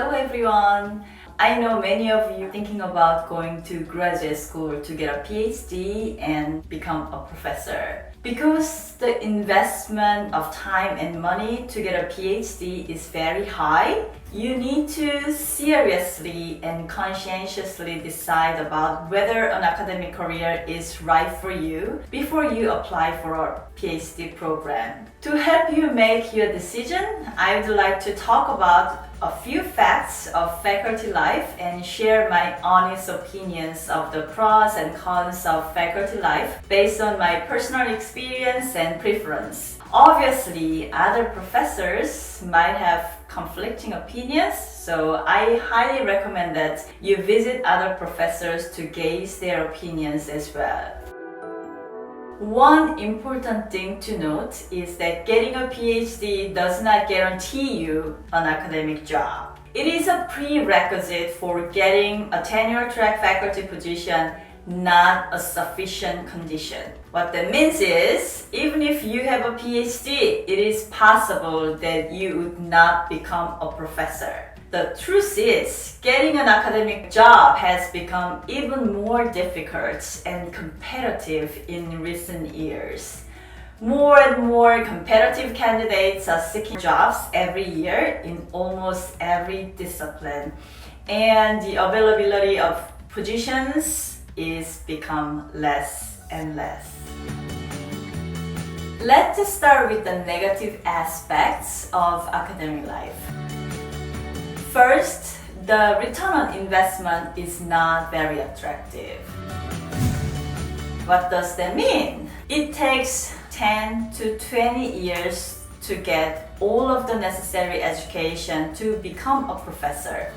Hello everyone! I know many of you thinking about going to graduate school to get a PhD and become a professor. Because the investment of time and money to get a PhD is very high, you need to seriously and conscientiously decide about whether an academic career is right for you before you apply for a PhD program. To help you make your decision, I would like to talk about a few facts of faculty life and share my honest opinions of the pros and cons of faculty life based on my personal experience and preference. Obviously, other professors might have conflicting opinions, so I highly recommend that you visit other professors to gauge their opinions as well. One important thing to note is that getting a PhD does not guarantee you an academic job. It is a prerequisite for getting a tenure-track faculty position, not a sufficient condition. What that means is, even if you have a PhD, it is possible that you would not become a professor. The truth is, getting an academic job has become even more difficult and competitive in recent years. More and more competitive candidates are seeking jobs every year in almost every discipline, and the availability of positions is become less and less. Let's start with the negative aspects of academic life. First, the return on investment is not very attractive. What does that mean? It takes 10 to 20 years to get all of the necessary education to become a professor.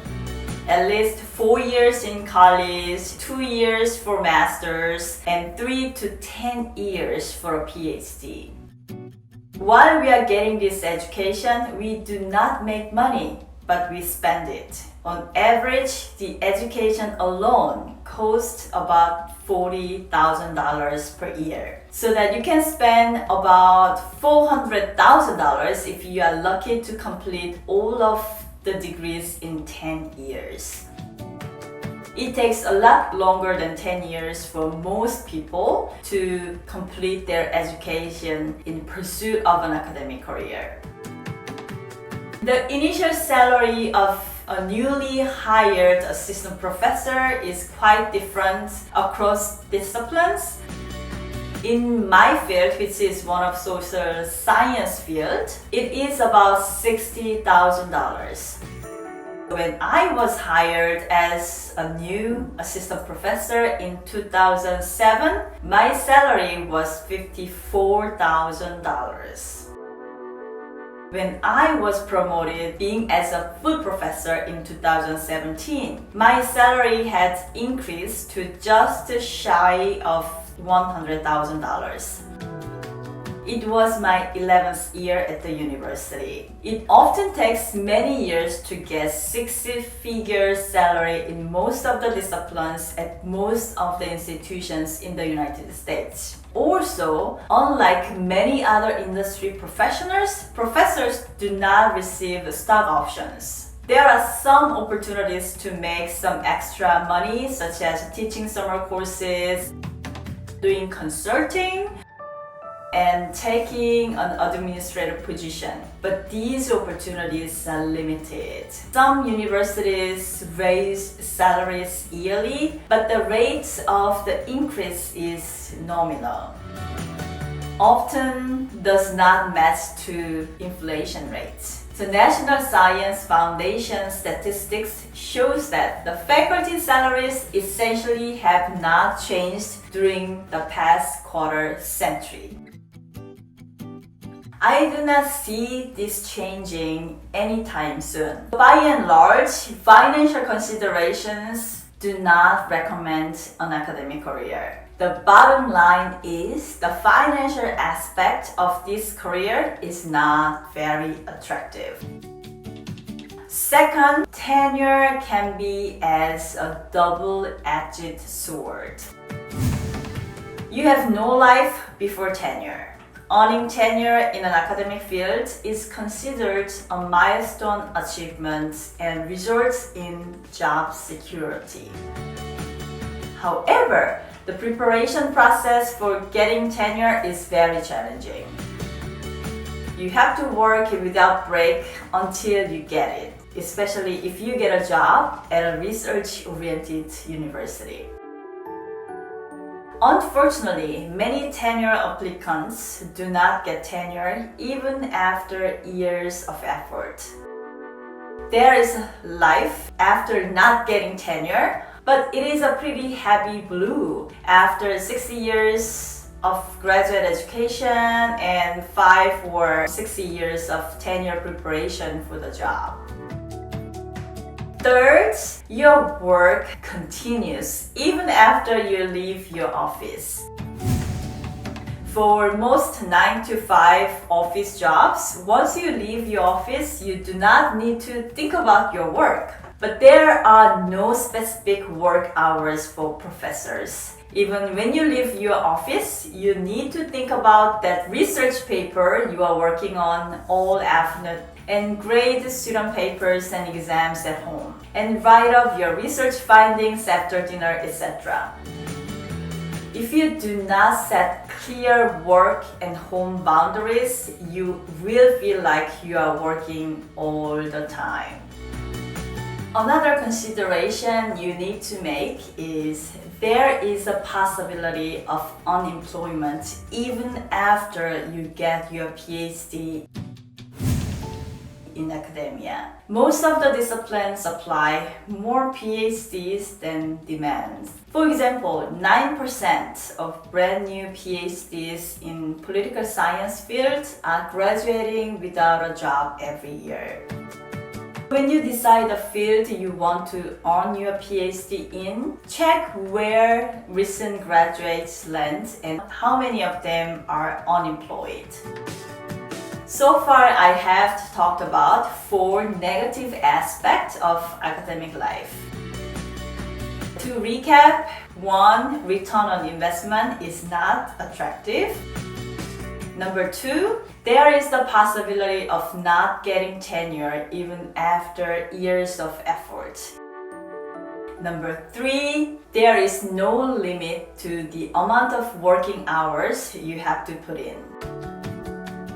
At least 4 years in college, 2 years for masters, and 3 to 10 years for a PhD. While we are getting this education, we do not make money, but we spend it. On average, the education alone costs about $40,000 per year. So that you can spend about $400,000 if you are lucky to complete all of the degrees in 10 years. It takes a lot longer than 10 years for most people to complete their education in pursuit of an academic career. The initial salary of a newly hired assistant professor is quite different across disciplines. In my field, which is one of social science field, it is about $60,000. When I was hired as a new assistant professor in 2007, my salary was $54,000. When I was promoted being as a full professor in 2017, my salary had increased to just shy of $100,000. It was my 11th year at the university. It often takes many years to get six-figure salary in most of the disciplines at most of the institutions in the United States. Also, unlike many other industry professionals, professors do not receive stock options. There are some opportunities to make some extra money, such as teaching summer courses, doing consulting, and taking an administrative position. But these opportunities are limited. Some universities raise salaries yearly, but the rate of the increase is nominal. Often does not match to inflation rates. The National Science Foundation statistics shows that the faculty salaries essentially have not changed during the past quarter century. I do not see this changing anytime soon. By and large, financial considerations do not recommend an academic career. The bottom line is the financial aspect of this career is not very attractive. Second, tenure can be as a double-edged sword. You have no life before tenure. Earning tenure in an academic field is considered a milestone achievement and results in job security. However, the preparation process for getting tenure is very challenging. You have to work without break until you get it, especially if you get a job at a research-oriented university. Unfortunately, many tenure applicants do not get tenure even after years of effort. There is life after not getting tenure, but it is a pretty heavy blue after 60 years of graduate education and 5 or 60 years of tenure preparation for the job. Third, your work continues even after you leave your office. For most 9 to 5 office jobs, once you leave your office, you do not need to think about your work. But there are no specific work hours for professors. Even when you leave your office, you need to think about that research paper you are working on all afternoon and grade student papers and exams at home, and write up your research findings after dinner, etc. If you do not set clear work and home boundaries, you will feel like you are working all the time. Another consideration you need to make is there is a possibility of unemployment even after you get your PhD in academia. Most of the disciplines apply more PhDs than demands. For example, 9% of brand new PhDs in political science fields are graduating without a job every year. When you decide the field you want to earn your PhD in, check where recent graduates land and how many of them are unemployed. So far, I have talked about 4 negative aspects of academic life. To recap, 1, return on investment is not attractive. Number 2, there is the possibility of not getting tenure even after years of effort. Number 3, there is no limit to the amount of working hours you have to put in.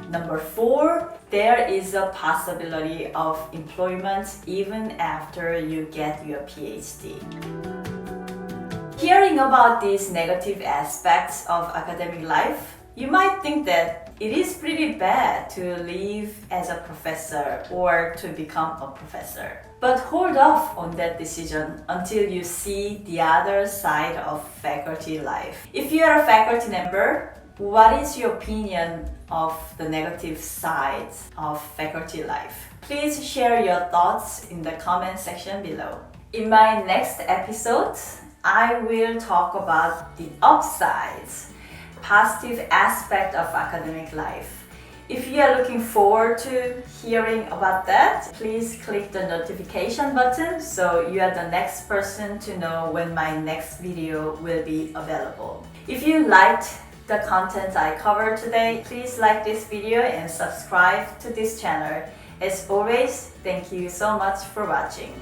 Number 4, there is a possibility of employment even after you get your PhD. Hearing about these negative aspects of academic life, you might think that it is pretty bad to leave as a professor or to become a professor. But hold off on that decision until you see the other side of faculty life. If you are a faculty member, what is your opinion of the negative sides of faculty life? Please share your thoughts in the comment section below. In my next episode, I will talk about the upsides, positive aspect of academic life. If you are looking forward to hearing about that, please click the notification button so you are the next person to know when my next video will be available. If you liked the content I covered today, please like this video and subscribe to this channel. As always, thank you so much for watching.